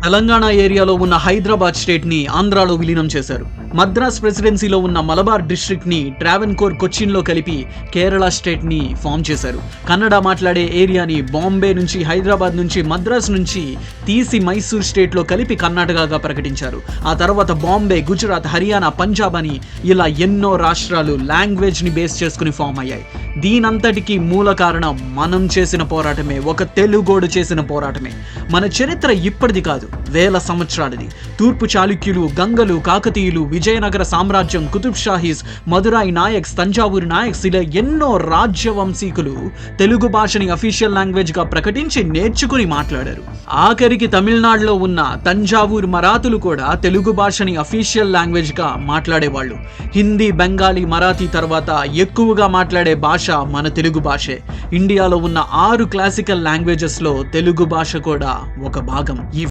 తెలంగాణ ఏరియాలో ఉన్న హైదరాబాద్ స్టేట్ ని ఆంధ్రాలో విలీనం చేశారు. మద్రాస్ ప్రెసిడెన్సీలో ఉన్న మలబార్ డిస్ట్రిక్ట్ ని ట్రావెన్కోర్ కొచ్చిన్లో కలిపి కేరళ స్టేట్ ని ఫామ్ చేశారు. కన్నడ మాట్లాడే ఏరియాని బాంబే నుంచి, హైదరాబాద్ నుంచి, మద్రాస్ నుంచి తీసి మైసూర్ స్టేట్ లో కలిపి కర్ణాటకగా ప్రకటించారు. ఆ తర్వాత బాంబే, గుజరాత్, హర్యానా, పంజాబ్ అని ఇలా ఎన్నో రాష్ట్రాలు లాంగ్వేజ్ ని బేస్ చేసుకుని ఫామ్ అయ్యాయి. దీనంతటికీ మూల కారణం మనం చేసిన పోరాటమే, ఒక తెలుగోడు చేసిన పోరాటమే. మన చరిత్ర ఇప్పటిది కాదు, వేల సంవత్సరాలది. తూర్పు చాళుక్యులు, గంగలు, కాకతీయులు, విజయనగర సామ్రాజ్యం, కుతుబ్ షాహీస్, మదురాయి నాయక్స్, తంజావూరు నాయక్స్ ఇలా ఎన్నో రాజ్యవంశీకులు తెలుగు భాషని అఫీషియల్ లాంగ్వేజ్ గా ప్రకటించి నేర్చుకుని మాట్లాడారు. ఆఖరికి తమిళనాడులో ఉన్న తంజావూరు మరాఠులు కూడా తెలుగు భాషని అఫీషియల్ లాంగ్వేజ్ గా మాట్లాడేవాళ్ళు. హిందీ, బెంగాలీ, మరాఠీ తర్వాత ఎక్కువగా మాట్లాడే భాష మన తెలుగు భాషే. ఇండియాలో ఉన్న 6 క్లాసికల్ లాంగ్వేజెస్ లో తెలుగు భాష కూడా ఒక భాగం. ఈ